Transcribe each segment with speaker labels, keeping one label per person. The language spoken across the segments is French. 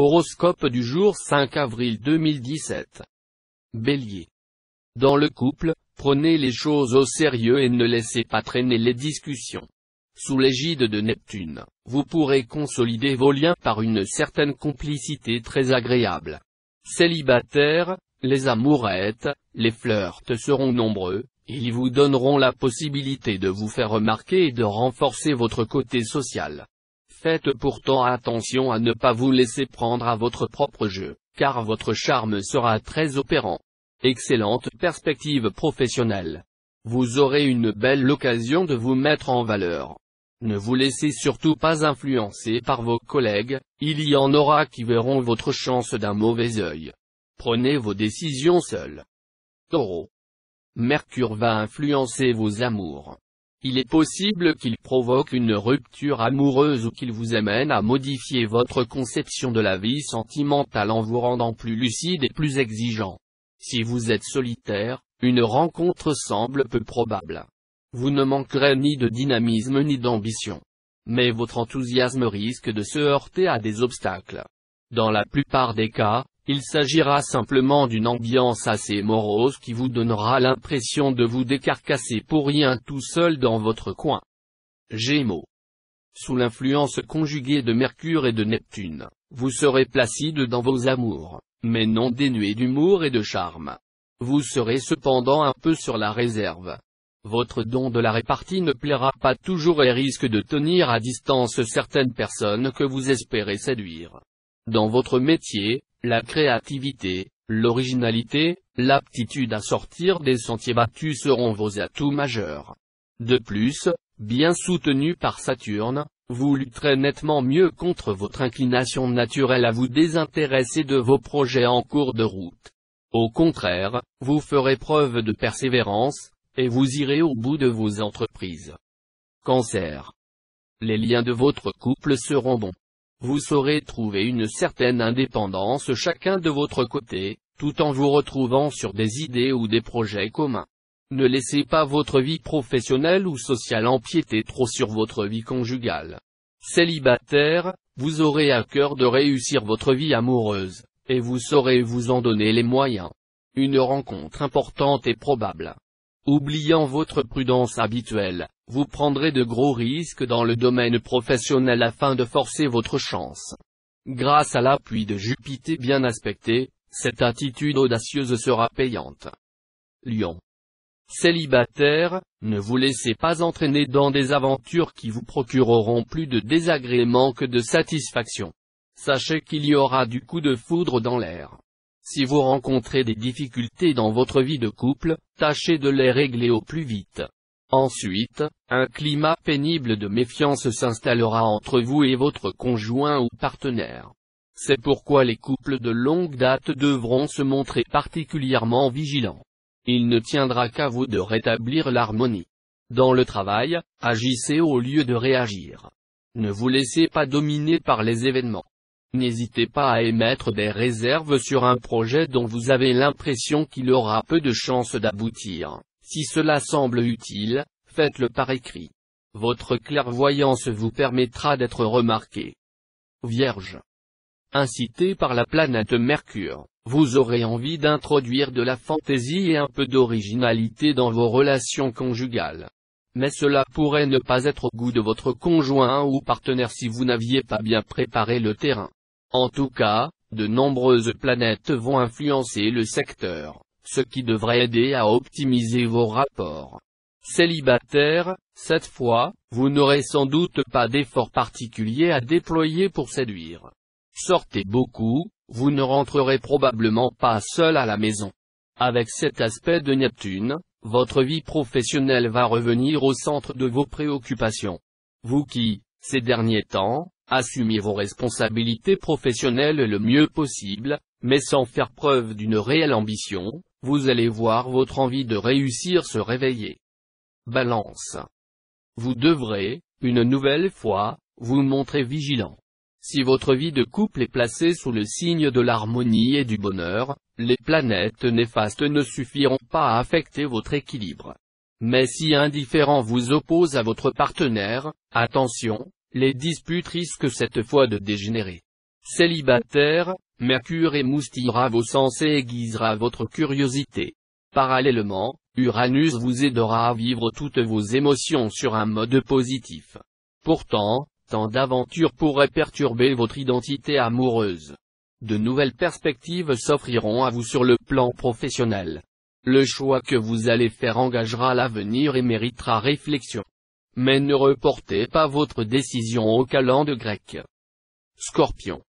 Speaker 1: Horoscope du jour 5 avril 2017. Bélier. Dans le couple, prenez les choses au sérieux et ne laissez pas traîner les discussions. Sous l'égide de Neptune, vous pourrez consolider vos liens par une certaine complicité très agréable. Célibataire, les amourettes, les flirts seront nombreux, ils vous donneront la possibilité de vous faire remarquer et de renforcer votre côté social. Faites pourtant attention à ne pas vous laisser prendre à votre propre jeu, car votre charme sera très opérant. Excellente perspective professionnelle. Vous aurez une belle occasion de vous mettre en valeur. Ne vous laissez surtout pas influencer par vos collègues, il y en aura qui verront votre chance d'un mauvais œil. Prenez vos décisions seuls. Taureau. Mercure va influencer vos amours. Il est possible qu'il provoque une rupture amoureuse ou qu'il vous amène à modifier votre conception de la vie sentimentale en vous rendant plus lucide et plus exigeant. Si vous êtes solitaire, une rencontre semble peu probable. Vous ne manquerez ni de dynamisme ni d'ambition. Mais votre enthousiasme risque de se heurter à des obstacles. Dans la plupart des cas, il s'agira simplement d'une ambiance assez morose qui vous donnera l'impression de vous décarcasser pour rien tout seul dans votre coin. Gémeaux. Sous l'influence conjuguée de Mercure et de Neptune, vous serez placide dans vos amours, mais non dénué d'humour et de charme. Vous serez cependant un peu sur la réserve. Votre don de la répartie ne plaira pas toujours et risque de tenir à distance certaines personnes que vous espérez séduire. Dans votre métier, la créativité, l'originalité, l'aptitude à sortir des sentiers battus seront vos atouts majeurs. De plus, bien soutenu par Saturne, vous lutterez nettement mieux contre votre inclination naturelle à vous désintéresser de vos projets en cours de route. Au contraire, vous ferez preuve de persévérance, et vous irez au bout de vos entreprises. Cancer. Les liens de votre couple seront bons. Vous saurez trouver une certaine indépendance chacun de votre côté, tout en vous retrouvant sur des idées ou des projets communs. Ne laissez pas votre vie professionnelle ou sociale empiéter trop sur votre vie conjugale. Célibataire, vous aurez à cœur de réussir votre vie amoureuse, et vous saurez vous en donner les moyens. Une rencontre importante est probable. Oubliant votre prudence habituelle, vous prendrez de gros risques dans le domaine professionnel afin de forcer votre chance. Grâce à l'appui de Jupiter bien aspecté, cette attitude audacieuse sera payante. Lion. Célibataire, ne vous laissez pas entraîner dans des aventures qui vous procureront plus de désagréments que de satisfaction. Sachez qu'il y aura du coup de foudre dans l'air. Si vous rencontrez des difficultés dans votre vie de couple, tâchez de les régler au plus vite. Ensuite, un climat pénible de méfiance s'installera entre vous et votre conjoint ou partenaire. C'est pourquoi les couples de longue date devront se montrer particulièrement vigilants. Il ne tiendra qu'à vous de rétablir l'harmonie. Dans le travail, agissez au lieu de réagir. Ne vous laissez pas dominer par les événements. N'hésitez pas à émettre des réserves sur un projet dont vous avez l'impression qu'il aura peu de chances d'aboutir. Si cela semble utile, faites-le par écrit. Votre clairvoyance vous permettra d'être remarqué. Vierge. Incité par la planète Mercure, vous aurez envie d'introduire de la fantaisie et un peu d'originalité dans vos relations conjugales. Mais cela pourrait ne pas être au goût de votre conjoint ou partenaire si vous n'aviez pas bien préparé le terrain. En tout cas, de nombreuses planètes vont influencer le secteur, ce qui devrait aider à optimiser vos rapports. Célibataire, cette fois, vous n'aurez sans doute pas d'effort particulier à déployer pour séduire. Sortez beaucoup, vous ne rentrerez probablement pas seul à la maison. Avec cet aspect de Neptune, votre vie professionnelle va revenir au centre de vos préoccupations. Vous qui, ces derniers temps, assumez vos responsabilités professionnelles le mieux possible, mais sans faire preuve d'une réelle ambition, vous allez voir votre envie de réussir se réveiller. Balance. Vous devrez, une nouvelle fois, vous montrer vigilant. Si votre vie de couple est placée sous le signe de l'harmonie et du bonheur, les planètes néfastes ne suffiront pas à affecter votre équilibre. Mais si un différend vous oppose à votre partenaire, attention, les disputes risquent cette fois de dégénérer. Célibataire, Mercure émoustillera vos sens et aiguisera votre curiosité. Parallèlement, Uranus vous aidera à vivre toutes vos émotions sur un mode positif. Pourtant, tant d'aventures pourraient perturber votre identité amoureuse. De nouvelles perspectives s'offriront à vous sur le plan professionnel. Le choix que vous allez faire engagera l'avenir et méritera réflexion. Mais ne reportez pas votre décision au calende grec. Scorpion.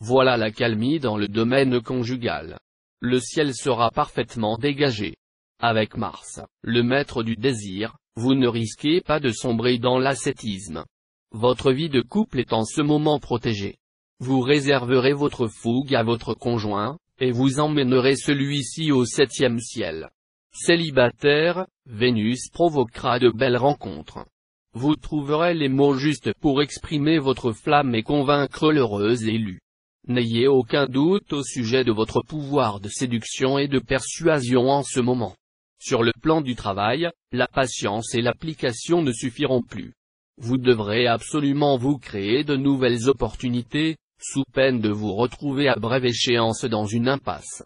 Speaker 1: Voilà l'accalmie dans le domaine conjugal. Le ciel sera parfaitement dégagé. Avec Mars, le maître du désir, vous ne risquez pas de sombrer dans l'ascétisme. Votre vie de couple est en ce moment protégée. Vous réserverez votre fougue à votre conjoint, et vous emmènerez celui-ci au 7e ciel. Célibataire, Vénus provoquera de belles rencontres. Vous trouverez les mots justes pour exprimer votre flamme et convaincre l'heureuse élue. N'ayez aucun doute au sujet de votre pouvoir de séduction et de persuasion en ce moment. Sur le plan du travail, la patience et l'application ne suffiront plus. Vous devrez absolument vous créer de nouvelles opportunités, sous peine de vous retrouver à brève échéance dans une impasse.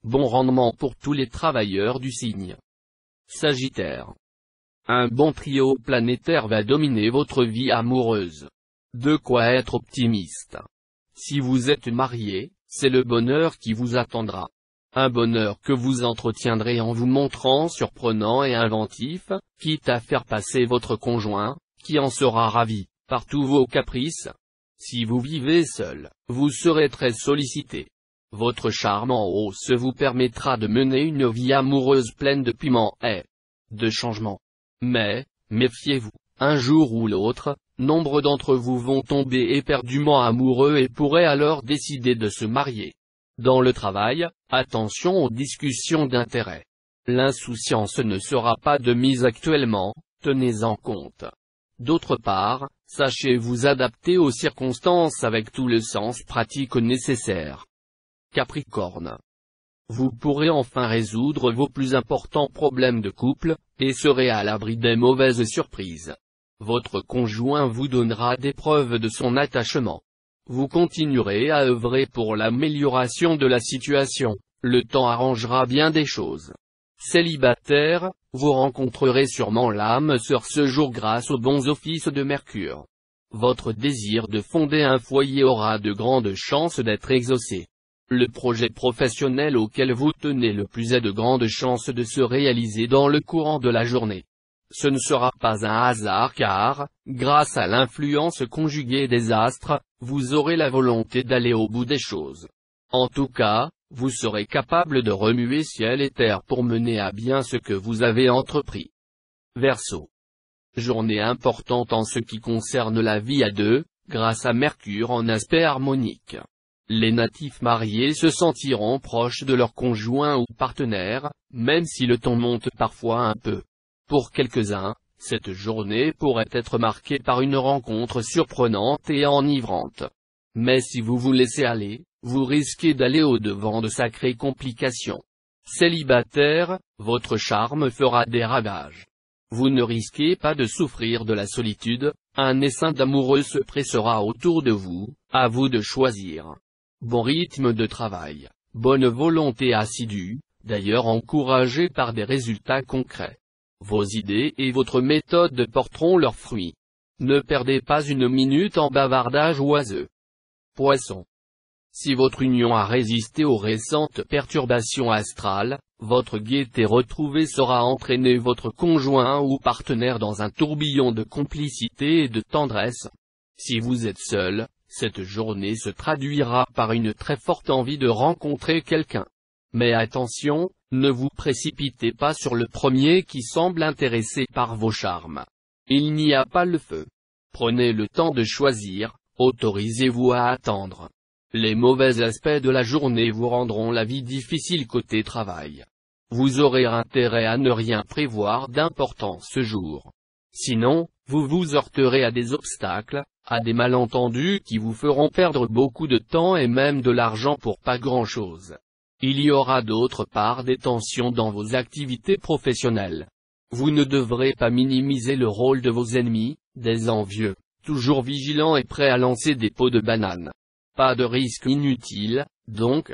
Speaker 1: Bon rendement pour tous les travailleurs du signe. Sagittaire. Un bon trio planétaire va dominer votre vie amoureuse. De quoi être optimiste. Si vous êtes marié, c'est le bonheur qui vous attendra. Un bonheur que vous entretiendrez en vous montrant surprenant et inventif, quitte à faire passer votre conjoint, qui en sera ravi, par tous vos caprices. Si vous vivez seul, vous serez très sollicité. Votre charme en hausse vous permettra de mener une vie amoureuse pleine de piment et de changements. Mais, méfiez-vous, un jour ou l'autre, nombre d'entre vous vont tomber éperdument amoureux et pourraient alors décider de se marier. Dans le travail, attention aux discussions d'intérêt. L'insouciance ne sera pas de mise actuellement, tenez-en compte. D'autre part, sachez vous adapter aux circonstances avec tout le sens pratique nécessaire. Capricorne. Vous pourrez enfin résoudre vos plus importants problèmes de couple, et serez à l'abri des mauvaises surprises. Votre conjoint vous donnera des preuves de son attachement. Vous continuerez à œuvrer pour l'amélioration de la situation, le temps arrangera bien des choses. Célibataire, vous rencontrerez sûrement l'âme sœur ce jour grâce aux bons offices de Mercure. Votre désir de fonder un foyer aura de grandes chances d'être exaucé. Le projet professionnel auquel vous tenez le plus a de grandes chances de se réaliser dans le courant de la journée. Ce ne sera pas un hasard car, grâce à l'influence conjuguée des astres, vous aurez la volonté d'aller au bout des choses. En tout cas, vous serez capable de remuer ciel et terre pour mener à bien ce que vous avez entrepris. Verseau. Journée importante en ce qui concerne la vie à deux, grâce à Mercure en aspect harmonique. Les natifs mariés se sentiront proches de leur conjoint ou partenaire, même si le ton monte parfois un peu. Pour quelques-uns, cette journée pourrait être marquée par une rencontre surprenante et enivrante. Mais si vous vous laissez aller, vous risquez d'aller au-devant de sacrées complications. Célibataire, votre charme fera des ravages. Vous ne risquez pas de souffrir de la solitude, un essaim d'amoureux se pressera autour de vous, à vous de choisir. Bon rythme de travail, bonne volonté assidue, d'ailleurs encouragée par des résultats concrets. Vos idées et votre méthode porteront leurs fruits. Ne perdez pas une minute en bavardage oiseux. Poisson. Si votre union a résisté aux récentes perturbations astrales, votre gaieté retrouvée saura entraîner votre conjoint ou partenaire dans un tourbillon de complicité et de tendresse. Si vous êtes seul, cette journée se traduira par une très forte envie de rencontrer quelqu'un. Mais attention, ne vous précipitez pas sur le premier qui semble intéressé par vos charmes. Il n'y a pas le feu. Prenez le temps de choisir, autorisez-vous à attendre. Les mauvais aspects de la journée vous rendront la vie difficile côté travail. Vous aurez intérêt à ne rien prévoir d'important ce jour. Sinon, vous vous heurterez à des obstacles, à des malentendus qui vous feront perdre beaucoup de temps et même de l'argent pour pas grand-chose. Il y aura d'autre part des tensions dans vos activités professionnelles. Vous ne devrez pas minimiser le rôle de vos ennemis, des envieux, toujours vigilants et prêts à lancer des pots de banane. Pas de risque inutile, donc,